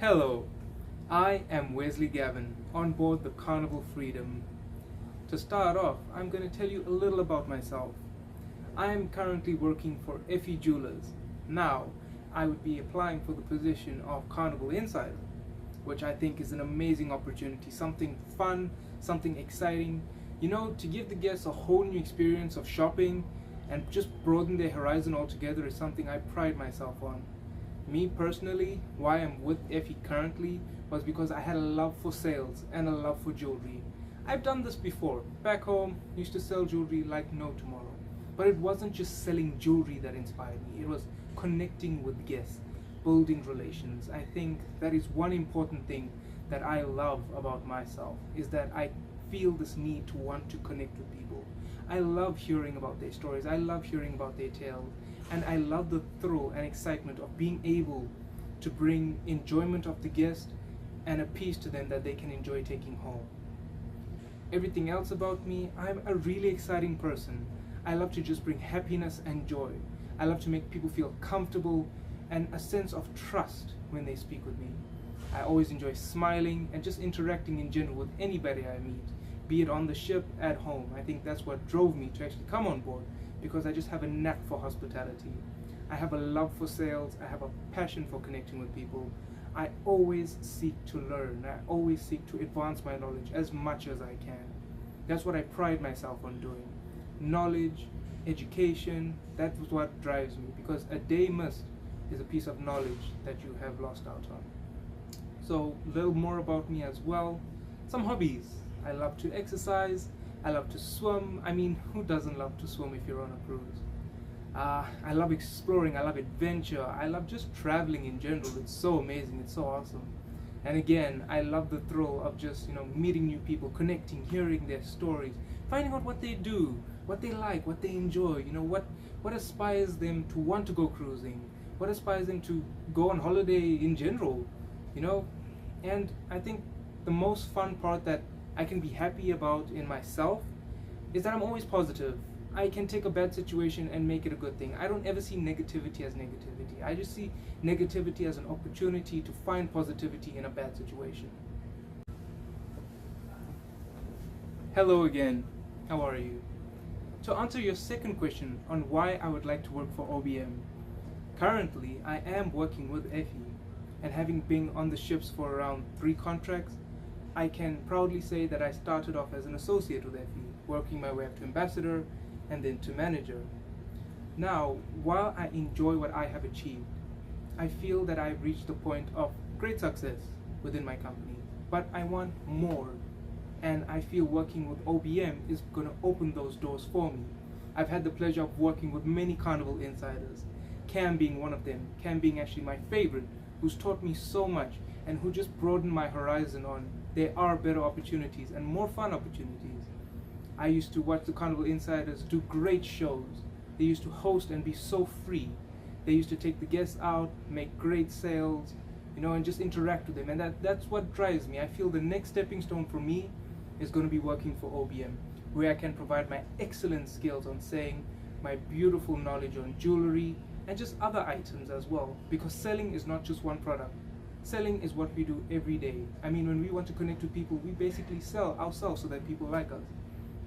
Hello, I am Wesley Gavin on board the Carnival Freedom. To start off, I'm going to tell you a little about myself. I am currently working for FE Jewelers. Now, I would be applying for the position of Carnival Insider, which I think is an amazing opportunity, something fun, something exciting, to give the guests a whole new experience of shopping and just broaden their horizon altogether is something I pride myself on. Me personally, why I'm with FE currently was because I had a love for sales and a love for jewelry. I've done this before. Back home, used to sell jewelry like no tomorrow. But it wasn't just selling jewelry that inspired me. It was connecting with guests, building relations. I think that is one important thing that I love about myself, is that I feel this need to want to connect with people. I love hearing about their stories. I love hearing about their tales. And I love the thrill and excitement of being able to bring enjoyment of the guest and a piece to them that they can enjoy taking home. Everything else about me, I'm a really exciting person. I love to just bring happiness and joy. I love to make people feel comfortable and a sense of trust when they speak with me. I always enjoy smiling and just interacting in general with anybody I meet, be it on the ship, at home. I think that's what drove me to actually come on board, because I just have a knack for hospitality. I have a love for sales. I have a passion for connecting with people. I always seek to learn. I always seek to advance my knowledge as much as I can. That's what I pride myself on doing. Knowledge, education, that's what drives me, because a day missed is a piece of knowledge that you have lost out on. So a little more about me as well. Some hobbies. I love to exercise. I love to swim. I mean, who doesn't love to swim if you're on a cruise? I love exploring. I love adventure. I love just traveling in general. It's so amazing. It's so awesome. And again, I love the thrill of just, meeting new people, connecting, hearing their stories, finding out what they do, what they like, what they enjoy, what aspires them to want to go cruising, what aspires them to go on holiday in general, And I think the most fun part that I can be happy about in myself is that I'm always positive. I can take a bad situation and make it a good thing. I don't ever see negativity as negativity. I just see negativity as an opportunity to find positivity in a bad situation. Hello again. How are you? To answer your second question on why I would like to work for OBM, currently I am working with FE, and having been on the ships for around 3 contracts, I can proudly say that I started off as an associate with FE, working my way up to ambassador and then to manager. Now, while I enjoy what I have achieved, I feel that I've reached the point of great success within my company, but I want more. And I feel working with OBM is going to open those doors for me. I've had the pleasure of working with many Carnival insiders, Cam being one of them, Cam being actually my favorite, who's taught me so much and who just broadened my horizon on there are better opportunities and more fun opportunities. I used to watch the Carnival Insiders do great shows. They used to host and be so free. They used to take the guests out, make great sales, and just interact with them. And that's what drives me. I feel the next stepping stone for me is going to be working for OBM, where I can provide my excellent skills on saying, my beautiful knowledge on jewelry, and just other items as well. Because selling is not just one product. Selling is what we do every day. I mean, when we want to connect with people, we basically sell ourselves so that people like us.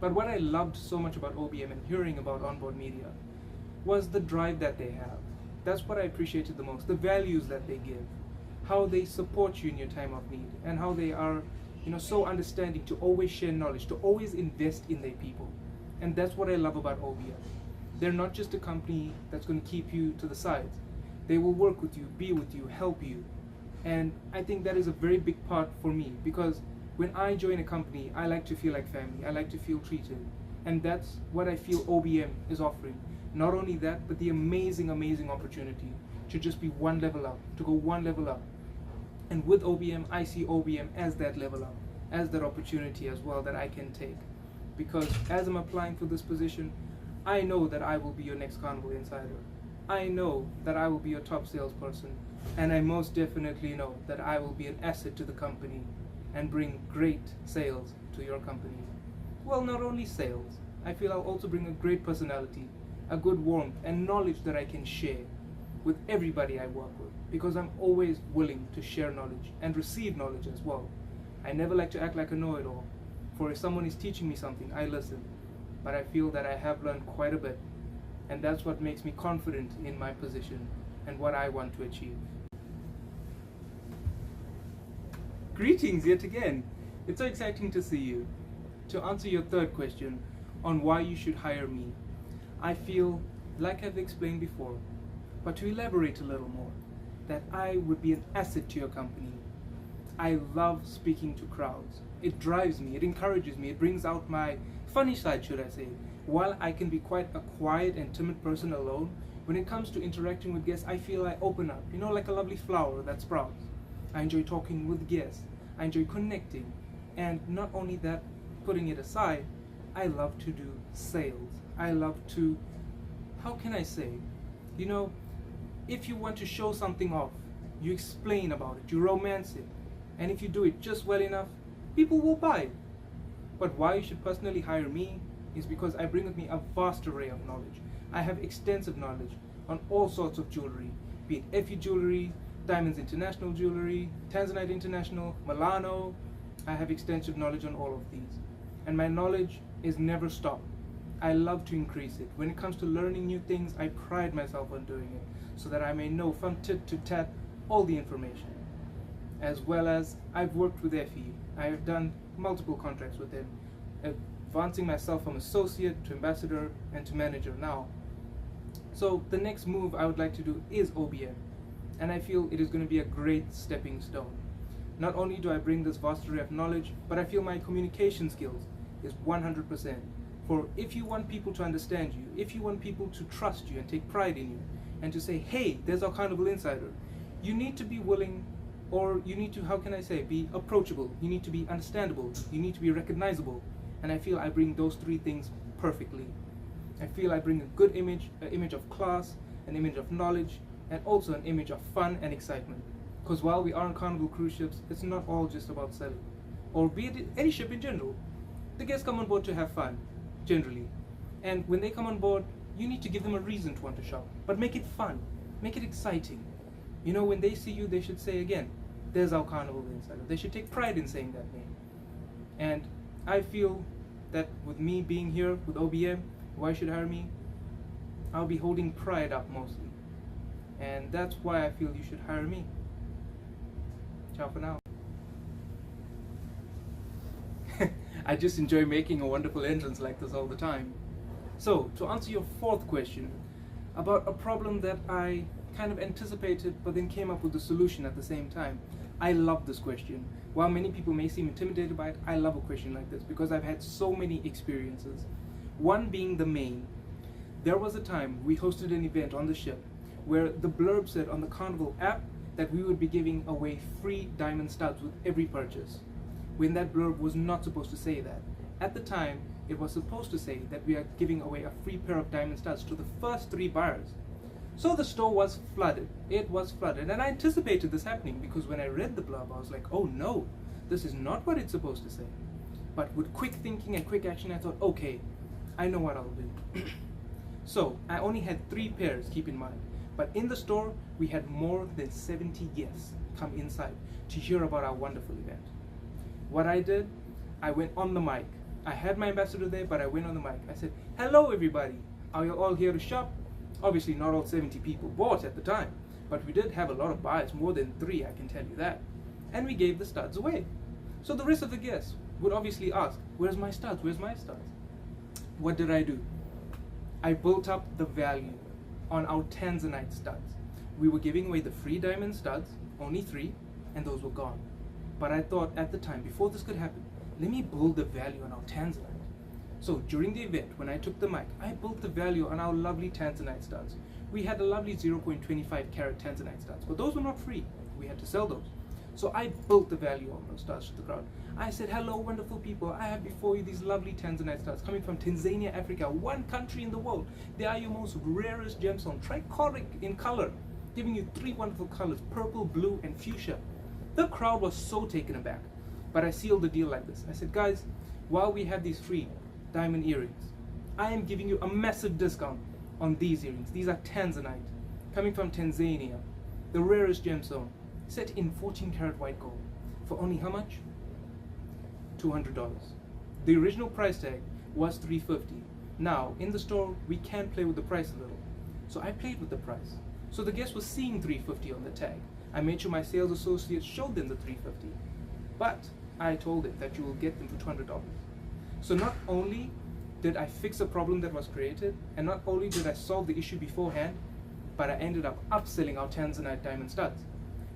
But what I loved so much about OBM and hearing about onboard media was the drive that they have. That's what I appreciated the most, the values that they give, how they support you in your time of need, and how they are, so understanding to always share knowledge, to always invest in their people. And that's what I love about OBM. They're not just a company that's going to keep you to the sides. They will work with you, be with you, help you. And I think that is a very big part for me, because when I join a company, I like to feel like family. I like to feel treated. And that's what I feel OBM is offering. Not only that, but the amazing, amazing opportunity to just be one level up, to go one level up. And with OBM, I see OBM as that level up, as that opportunity as well that I can take. Because as I'm applying for this position, I know that I will be your next Carnival Insider. I know that I will be your top salesperson. And I most definitely know that I will be an asset to the company and bring great sales to your company. Well, not only sales, I feel I'll also bring a great personality, a good warmth and knowledge that I can share. with everybody I work with, because I'm always willing to share knowledge and receive knowledge as well. I never like to act like a know-it-all, for if someone is teaching me something, I listen. But I feel that I have learned quite a bit, and that's what makes me confident in my position and what I want to achieve. Greetings yet again. It's so exciting to see you. To answer your third question on why you should hire me, I feel, like I've explained before, but to elaborate a little more, that I would be an asset to your company. I love speaking to crowds. It drives me, it encourages me, it brings out my funny side, should I say. While I can be quite a quiet and timid person alone, when it comes to interacting with guests, I feel I open up, like a lovely flower that sprouts. I enjoy talking with guests, I enjoy connecting, and not only that, putting it aside, I love to do sales. I love to, how can I say, if you want to show something off, you explain about it, you romance it, and if you do it just well enough, people will buy it. But why you should personally hire me is because I bring with me a vast array of knowledge. I have extensive knowledge on all sorts of jewelry, be it FE jewelry, Diamonds International jewelry, Tanzanite International, Milano. I have extensive knowledge on all of these. And my knowledge is never stopped. I love to increase it. When it comes to learning new things, I pride myself on doing it so that I may know from tit to tat all the information. As well as I've worked with FE. I have done multiple contracts with them, advancing myself from associate to ambassador and to manager now. So the next move I would like to do is OBM, and I feel it is going to be a great stepping stone. Not only do I bring this vast array of knowledge, but I feel my communication skills is 100%. For if you want people to understand you, if you want people to trust you and take pride in you, and to say, hey, there's our Carnival Insider, you need to be willing, or you need to, how can I say, be approachable, you need to be understandable, you need to be recognizable, and I feel I bring those three things perfectly. I feel I bring a good image, an image of class, an image of knowledge, and also an image of fun and excitement. Because while we are on Carnival cruise ships, it's not all just about selling, or be it any ship in general. The guests come on board to have fun, generally, and when they come on board, you need to give them a reason to want to shop, but make it fun, make it exciting. When they see you, they should say again, there's our Carnival Insider. They should take pride in saying that name. And I feel that with me being here with OBM, why should hire me? I'll be holding pride up mostly. And that's why I feel you should hire me. Ciao for now. I just enjoy making a wonderful entrance like this all the time. So, to answer your fourth question, about a problem that I kind of anticipated but then came up with the solution at the same time. I love this question. While many people may seem intimidated by it, I love a question like this because I've had so many experiences. One being the main. There was a time we hosted an event on the ship where the blurb said on the Carnival app that we would be giving away free diamond studs with every purchase, when that blurb was not supposed to say that. At the time, it was supposed to say that we are giving away a free pair of diamond studs to the first 3 buyers. So the store was flooded. It was flooded, and I anticipated this happening because when I read the blurb, I was like, oh no, this is not what it's supposed to say. But with quick thinking and quick action, I thought, okay, I know what I'll do. So I only had 3 pairs, keep in mind. But in the store, we had more than 70 guests come inside to hear about our wonderful event. What I did, I went on the mic. I had my ambassador there, but I went on the mic. I said, hello everybody, are you all here to shop? Obviously not all 70 people bought at the time, but we did have a lot of buyers, more than 3, I can tell you that. And we gave the studs away. So the rest of the guests would obviously ask, where's my studs, where's my studs? What did I do? I built up the value on our Tanzanite studs. We were giving away the free diamond studs, only 3, and those were gone. But I thought at the time, before this could happen, let me build the value on our Tanzanite. So during the event, when I took the mic, I built the value on our lovely Tanzanite studs. We had a lovely 0.25 carat Tanzanite studs, but those were not free. We had to sell those. So I built the value on those studs to the crowd. I said, hello wonderful people, I have before you these lovely Tanzanite studs coming from Tanzania, Africa, one country in the world. They are your most rarest gemstone, trichoric in color, giving you 3 wonderful colors, purple, blue, and fuchsia. The crowd was so taken aback, but I sealed the deal like this. I said, guys, while we have these free diamond earrings, I am giving you a massive discount on these earrings. These are Tanzanite. coming from Tanzania, the rarest gemstone, set in 14 karat white gold, for only how much? $200. The original price tag was $350. Now, in the store, we can play with the price a little. So I played with the price. So the guest was seeing $350 on the tag. I made sure my sales associates showed them the $350. But I told them that you will get them for $200. So not only did I fix a problem that was created, and not only did I solve the issue beforehand, but I ended up upselling our Tanzanite diamond studs.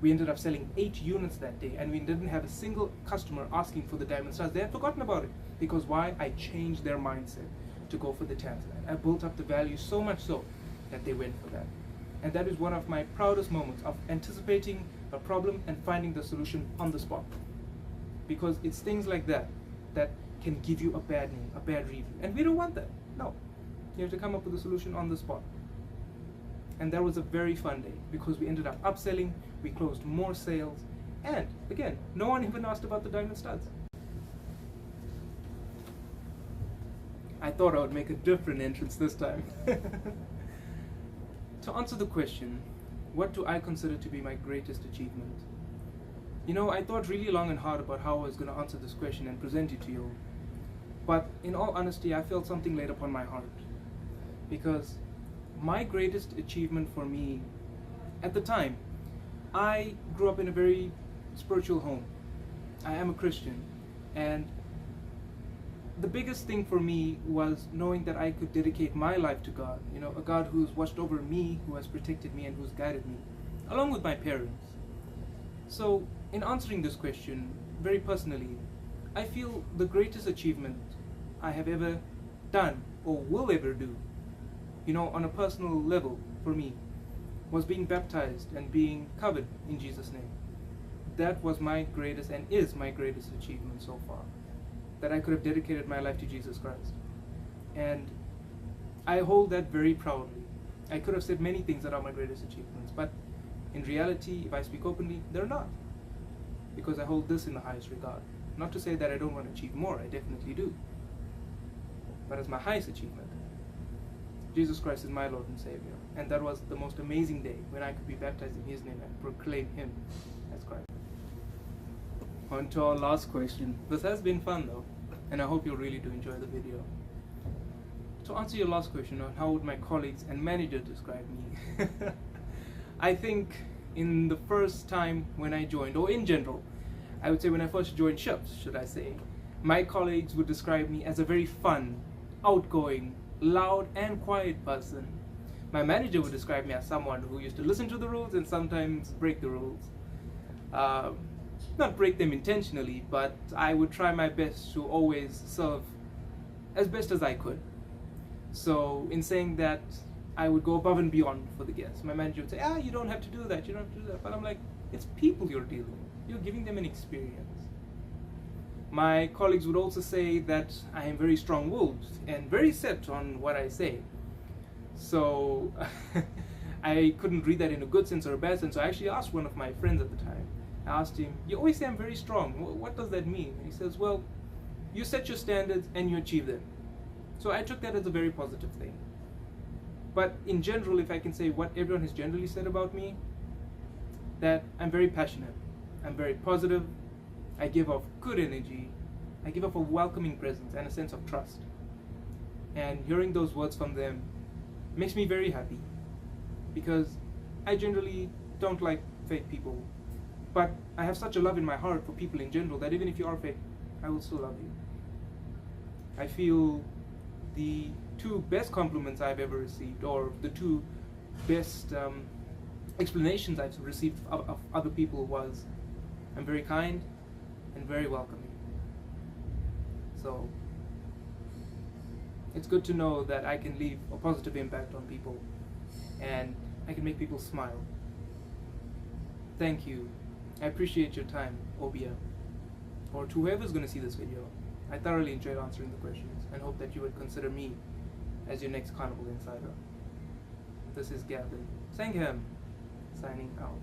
We ended up selling 8 units that day, and we didn't have a single customer asking for the diamond studs. They had forgotten about it. Because why? I changed their mindset to go for the Tanzanite. I built up the value so much so that they went for that. And that is one of my proudest moments of anticipating a problem and finding the solution on the spot. Because it's things like that that can give you a bad name, a bad review. And we don't want that. No. You have to come up with a solution on the spot. And that was a very fun day because we ended up upselling, we closed more sales, and again, no one even asked about the diamond studs. I thought I would make a different entrance this time. To answer the question, what do I consider to be my greatest achievement? You know, I thought really long and hard about how I was going to answer this question and present it to you. But in all honesty, I felt something laid upon my heart. Because my greatest achievement for me, at the time, I grew up in a very spiritual home. I am a Christian. And the biggest thing for me was knowing that I could dedicate my life to God. You know, a God who's watched over me, who has protected me, and who's guided me, along with my parents. So, in answering this question, very personally, I feel the greatest achievement I have ever done, or will ever do, you know, on a personal level for me, was being baptized and being covered in Jesus' name. That was my greatest and is my greatest achievement so far. That I could have dedicated my life to Jesus Christ. And I hold that very proudly. I could have said many things that are my greatest achievements, but in reality, if I speak openly, they're not. Because I hold this in the highest regard. Not to say that I don't want to achieve more, I definitely do. But as my highest achievement, Jesus Christ is my Lord and Savior. And that was the most amazing day when I could be baptized in His name and proclaim Him as Christ. On to our last question. This has been fun though, and I hope you really do enjoy the video. To answer your last question on how would my colleagues and manager describe me, I think in the first time when I joined, or in general, I would say when I first joined ships, should I say, my colleagues would describe me as a very fun, outgoing, loud and quiet person. My manager would describe me as someone who used to listen to the rules and sometimes break the rules. Not break them intentionally, but I would try my best to always serve as best as I could. So in saying that, I would go above and beyond for the guests. My manager would say, you don't have to do that, you don't have to do that. But I'm like, it's people you're dealing with. You're giving them an experience. My colleagues would also say that I am very strong-willed and very set on what I say. So I couldn't read that in a good sense or a bad sense. So I actually asked one of my friends at the time. I asked him, you always say I'm very strong. What does that mean? And he says, well, you set your standards and you achieve them. So I took that as a very positive thing. But in general, if I can say what everyone has generally said about me, that I'm very passionate, I'm very positive, I give off good energy, I give off a welcoming presence and a sense of trust. And hearing those words from them makes me very happy, because I generally don't like fake people. But I have such a love in my heart for people in general that even if you are fake, I will still love you. I feel the 2 best compliments I've ever received, or the 2 best explanations I've received of other people was, I'm very kind and very welcoming. So it's good to know that I can leave a positive impact on people and I can make people smile. Thank you. I appreciate your time, OBM, or to whoever's going to see this video. I thoroughly enjoyed answering the questions and hope that you would consider me as your next Carnival Insider. This is Gavin Sangham, signing out.